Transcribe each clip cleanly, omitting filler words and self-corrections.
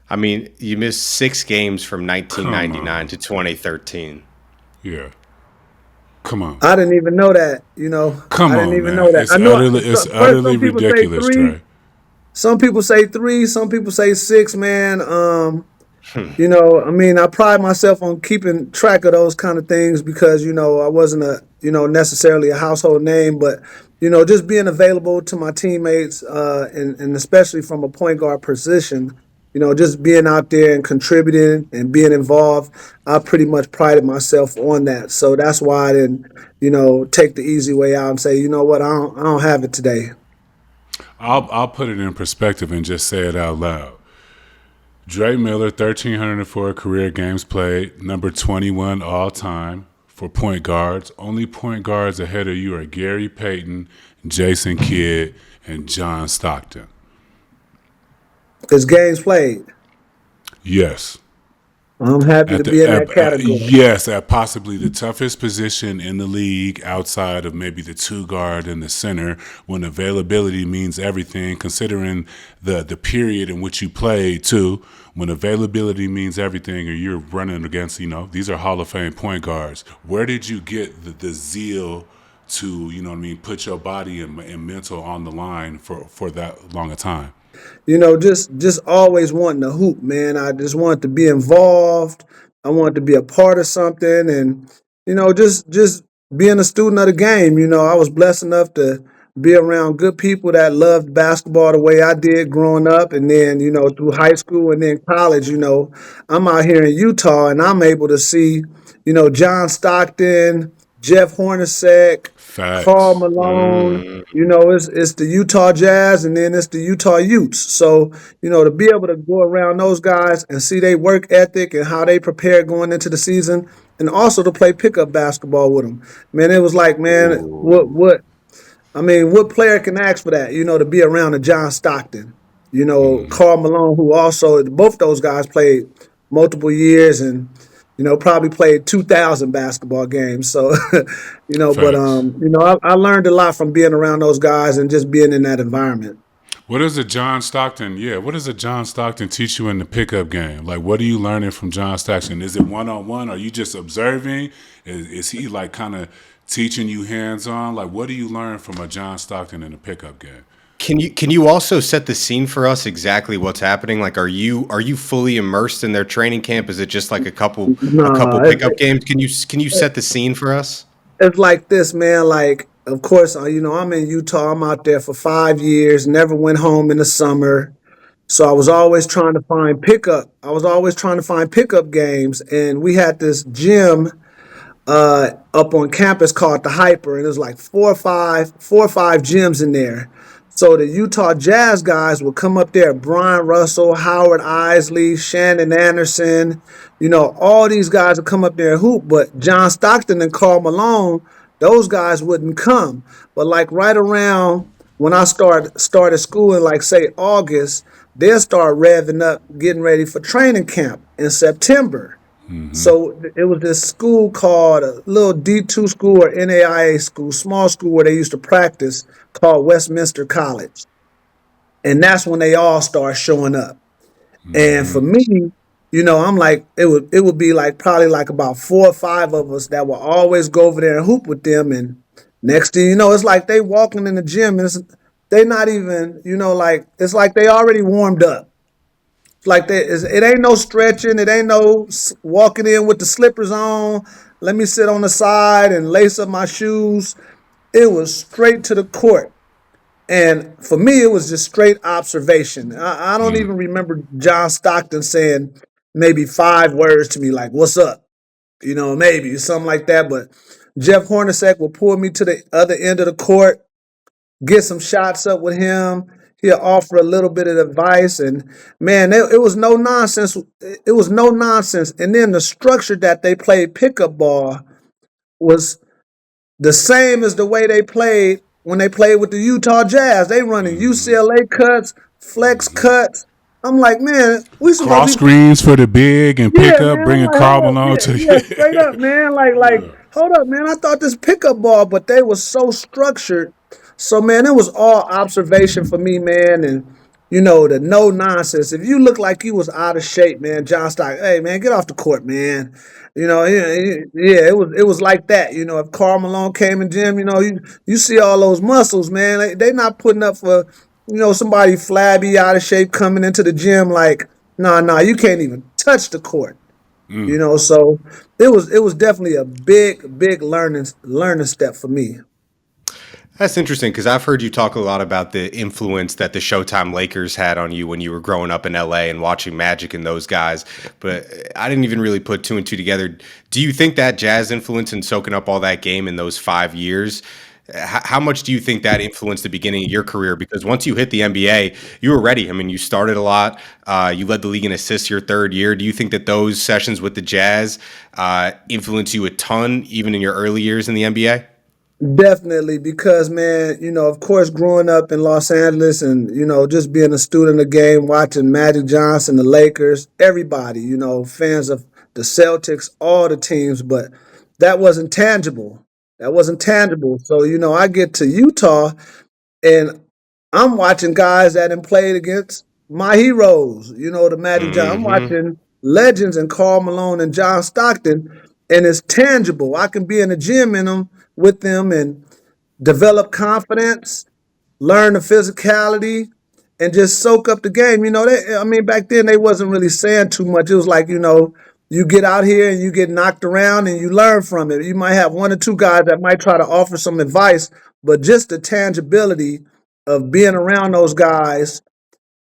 I mean, you missed 6 games from Come 1999 on. to 2013. Yeah. Come on. I didn't even know that. I Come didn't on, even man. know that. I know. It's First, utterly some people say ridiculous, three. Dre. Some people say three. Some people say six. Man, Hmm. I mean, I pride myself on keeping track of those kind of things because I wasn't necessarily a household name, but just being available to my teammates, and especially from a point guard position. Just being out there and contributing and being involved, I pretty much prided myself on that. So that's why I didn't, take the easy way out and say, you know what, I don't have it today. I'll put it in perspective and just say it out loud. Dre Miller, 1,304 career games played, number 21 all time for point guards. Only point guards ahead of you are Gary Payton, Jason Kidd, and John Stockton. Because games played, Yes. I'm happy to be in that category. Yes, at possibly the toughest position in the league outside of maybe the two guard and the center, when availability means everything, considering the period in which you played too, when availability means everything and you're running against, these are Hall of Fame point guards. Where did you get the zeal to, put your body and mental on the line for that long a time? Just always wanting to hoop, man. I just wanted to be involved. I wanted to be a part of something, and just being a student of the game. I was blessed enough to be around good people that loved basketball the way I did growing up, and then through high school and then college. I'm out here in Utah, and I'm able to see John Stockton, Jeff Hornacek, Karl Facts. Malone. Mm, It's the Utah Jazz and then it's the Utah Utes. So, to be able to go around those guys and see their work ethic and how they prepare going into the season and also to play pickup basketball with them. Man, it was like, man, ooh, what player can ask for that, to be around a John Stockton, Mm-hmm. Karl Malone, who also, both those guys played multiple years and, probably played 2,000 basketball games. So, but, Facts. I learned a lot from being around those guys and just being in that environment. What does a John Stockton? Yeah, what does a John Stockton teach you in the pickup game? Like, what are you learning from John Stockton? Is it one on one? Are you just observing? Is he like kind of teaching you hands on? Like, what do you learn from a John Stockton in the pickup game? can you also set the scene for us exactly what's happening? Like, are you fully immersed in their training camp? Is it just like a couple Nah, pickup games? Can you set the scene for us? it's like this, man. Like, of course, I'm in Utah. I'm out there for 5 years. Never went home in the summer, so I was always trying to find pickup. I was always trying to find pickup games, and we had this gym up on campus called the Hyper, and there's like four or five gyms in there. So the Utah Jazz guys would come up there, Brian Russell, Howard Isley, Shannon Anderson, all these guys would come up there and hoop, but John Stockton and Karl Malone, those guys wouldn't come. But like right around when I started school in like say August, they'll start revving up, getting ready for training camp in September. Mm-hmm. So it was this school called a little D2 school or NAIA school, small school where they used to practice called Westminster College. And that's when they all start showing up. And Mm-hmm. for me, I'm like, it would be like probably like about 4 or 5 of us that will always go over there and hoop with them. And next thing you know, it's like they walking in the gym and they not even, like it's like they already warmed up. Like it ain't no stretching. It ain't no walking in with the slippers on. Let me sit on the side and lace up my shoes. It was straight to the court. And for me, it was just straight observation. I don't Mm. even remember John Stockton saying maybe 5 words to me, like, what's up? Maybe something like that. But Jeff Hornacek will pull me to the other end of the court, get some shots up with him. He'll offer a little bit of advice, and man, it was no nonsense. It was no nonsense. And then the structure that they played pickup ball was the same as the way they played when they played with the Utah Jazz. They running Mm-hmm. UCLA cuts, flex Mm-hmm. cuts. I'm like, man, we supposed Cross to be. screens for the big and Yeah, pick up, man. I'm bringing like, hold Karl up, Malone yeah, to yeah, straight up, you. man. Like, Yeah. hold up, man. I thought this pickup ball, but they was so structured. So, man, it was all observation for me, man. And the no nonsense. If you look like you was out of shape, man, John Stockton, hey man, get off the court, man. Yeah, it was like that. If Karl Malone came in gym, you see all those muscles, man. They not putting up for somebody flabby, out of shape coming into the gym. Like, nah, you can't even touch the court. So it was definitely a big learning step for me. That's interesting because I've heard you talk a lot about the influence that the Showtime Lakers had on you when you were growing up in LA and watching Magic and those guys. But I didn't even really put two and two together. Do you think that Jazz influence in soaking up all that game in those 5 years? How much do you think that influenced the beginning of your career? Because once you hit the NBA, you were ready. I mean, you started a lot. You led the league in assists your third year. Do you think that those sessions with the Jazz influenced you a ton, even in your early years in the NBA? Definitely, because man, of course, growing up in Los Angeles and just being a student of the game, watching Magic Johnson, the Lakers, everybody, fans of the Celtics, all the teams, but that wasn't tangible. That wasn't tangible. So I get to Utah and I'm watching guys that have played against my heroes, the Magic Johnson. I'm Hmm. watching legends and Karl Malone and John Stockton, and it's tangible. I can be in the gym with them and develop confidence, learn the physicality, and just soak up the game. Back then they wasn't really saying too much. It was like, you get out here and you get knocked around and you learn from it. You might have one or two guys that might try to offer some advice, but just the tangibility of being around those guys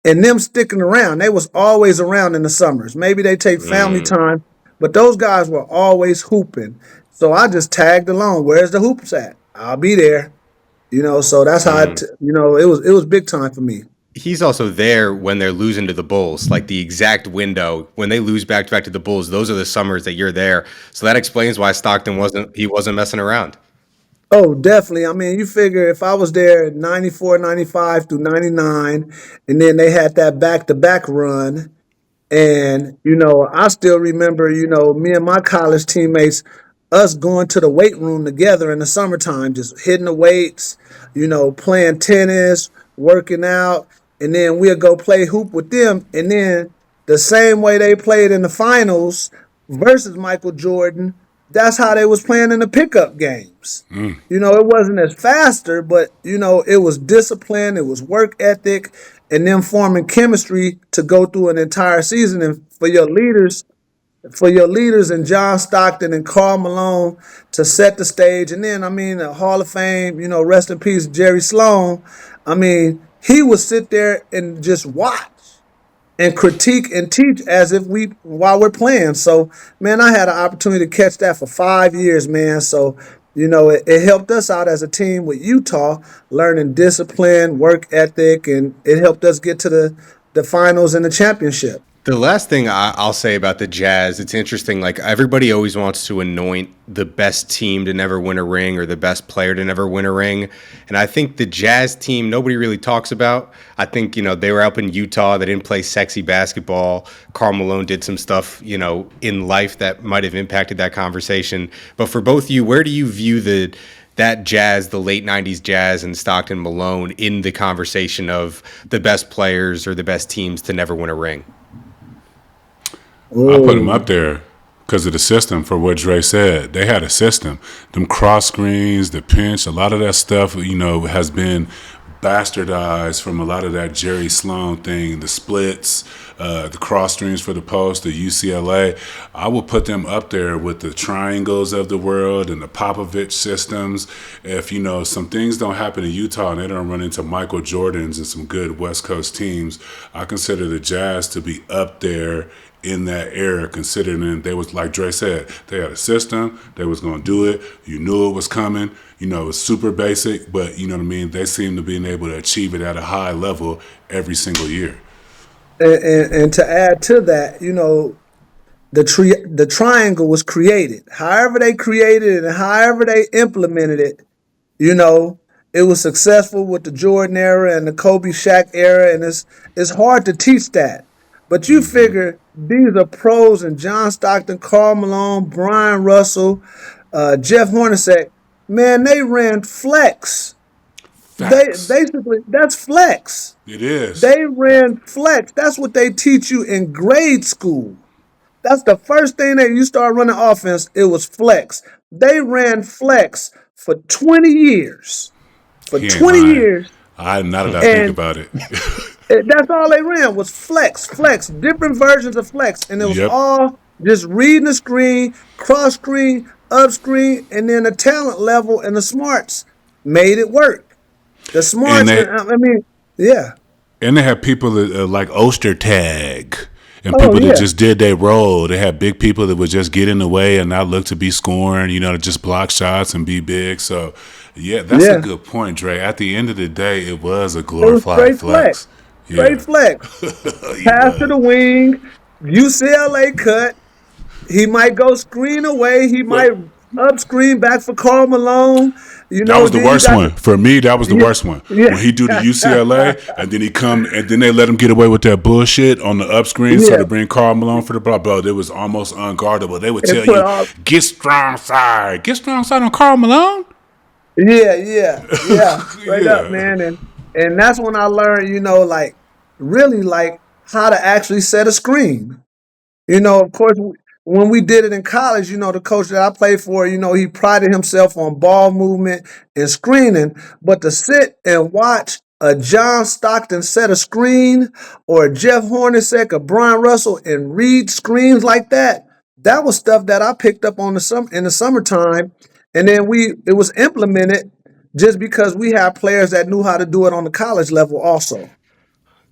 and them sticking around. They was always around in the summers. Maybe they take family time, but those guys were always hooping. So I just tagged along. Where's the hoops at? I'll be there. So that's how it was big time for me. He's also there when they're losing to the Bulls, like the exact window when they lose back to back to the Bulls. Those are the summers that you're there, so that explains why Stockton wasn't messing around. Oh, definitely. I mean, you figure if I was there in 94, 95 through 99, and then they had that back to back run. And, I still remember, me and my college teammates, us going to the weight room together in the summertime, just hitting the weights, playing tennis, working out, and then we'll go play hoop with them. And then the same way they played in the finals versus Michael Jordan, that's how they was playing in the pickup games. It wasn't as faster, but it was discipline, it was work ethic, and them forming chemistry to go through an entire season. And for your leaders and John Stockton and Karl Malone to set the stage. And then, the Hall of Fame, rest in peace, Jerry Sloan. He would sit there and just watch and critique and teach as if while we're playing. So, man, I had an opportunity to catch that for 5 years, man. So, it helped us out as a team with Utah, learning discipline, work ethic, and it helped us get to the finals and the championship. The last thing I'll say about the Jazz, it's interesting. Like everybody always wants to anoint the best team to never win a ring or the best player to never win a ring, and I think the Jazz team nobody really talks about. I think they were up in Utah. They didn't play sexy basketball. Karl Malone did some stuff in life that might have impacted that conversation. But for both of you, where do you view that Jazz, the late '90s Jazz and Stockton Malone, in the conversation of the best players or the best teams to never win a ring? I put them Oh, up there because of the system. For what Dre said, they had a system. Them cross screens, the pinch, a lot of that stuff, has been bastardized from a lot of that Jerry Sloan thing. The splits, the cross screens for the post, the UCLA. I would put them up there with the triangles of the world and the Popovich systems. If some things don't happen in Utah and they don't run into Michael Jordans and some good West Coast teams, I consider the Jazz to be up there in that era, considering they was, like Dre said, they had a system, they was going to do it, you knew it was coming, it was super basic, but you know what I mean, they seem to being able to achieve it at a high level every single year. and to add to that, the triangle was created. However they created it and however they implemented it, You know, it was successful with the Jordan era and the Kobe Shaq era, and it's hard to teach that. But you figure these are pros and John Stockton, Karl Malone, Brian Russell, Jeff Hornacek, man, they ran flex. They Facts. basically that's flex. It is. They ran flex. That's what they teach you in grade school. That's the first thing that you start running offense. It was flex. They ran flex for 20 years. For He ain't 20 lying. years. Now that I think And about it. that's all they ran was flex, different versions of flex. And it was Yep. all just reading the screen, cross screen, up screen, and then the talent level and the smarts made it work. The And smarts, they I mean, yeah. and they had people that, like Oster tag, and Oh, people that yeah. just did their role. They had big people that would just get in the way and not look to be scoring, to just block shots and be big. So, yeah, that's a Yeah. good point, Dre. At the end of the day, it was a It was glorified straight flex. flex. Straight Yeah, flex. he Pass to was. the wing, UCLA cut. He might go screen away. He But might up screen back for Karl Malone. that was the Then you worst got one for me. That was the yeah, worst one yeah, when he do the UCLA and then he come and then they let him get away with that bullshit on the up screen. So yeah. to bring Karl Malone for the blah blah, it was almost unguardable. They would And tell put you all get strong side on Karl Malone. yeah, straight up, Yeah, man. And that's when I learned, like really like how to actually set a screen. Of course, when we did it in college, the coach that I played for, he prided himself on ball movement and screening. But to sit and watch a John Stockton set a screen or a Jeff Hornacek or Brian Russell and read screens like that was stuff that I picked up on in the summertime. And then it was implemented just because we had players that knew how to do it on the college level also.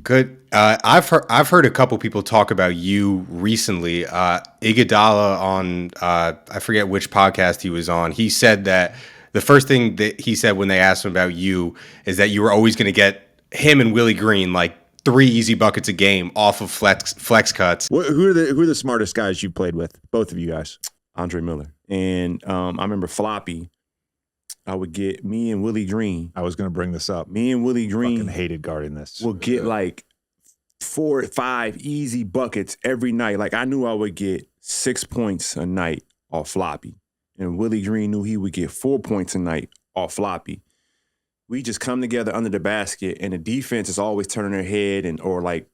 Good. I've heard a couple people talk about you recently. Iguodala on I forget which podcast he was on. He said that the first thing that he said when they asked him about you is that you were always going to get him and Willie Green like 3 easy buckets a game off of flex cuts. Who are the smartest guys you played with? Both of you guys. Andre Miller. And I remember Floppy. I would get me and Willie Green. I was going to bring this up. Me and Willie Green Fucking hated guarding this. will get like 4 or 5 easy buckets every night. Like I knew I would get 6 points a night off Floppy. And Willie Green knew he would get 4 points a night off Floppy. We just come together under the basket and the defense is always turning their head or like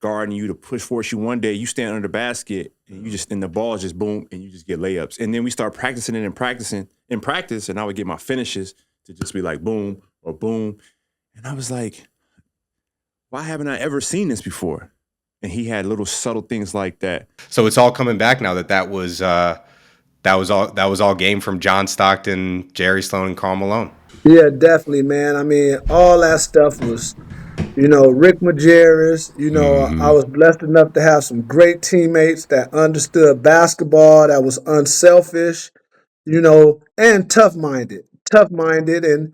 guarding you to force you. One day you stand under the basket and and the ball just boom and you just get layups. And then we start practicing it and practice and I would get my finishes to just be like boom or boom. And I was like, why haven't I ever seen this before? And he had little subtle things like that. So it's all coming back now that was all game from John Stockton, Jerry Sloan, and Karl Malone. Yeah, definitely, man. I mean, all that stuff was, Rick Majerus. I was blessed enough to have some great teammates that understood basketball, that was unselfish, and tough-minded. And,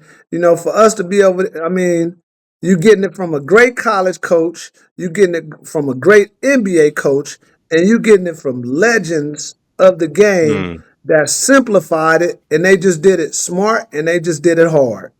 for us to be able to, I mean, you getting it from a great college coach, you getting it from a great NBA coach, and you getting it from legends of the game that simplified it and they just did it smart and they just did it hard.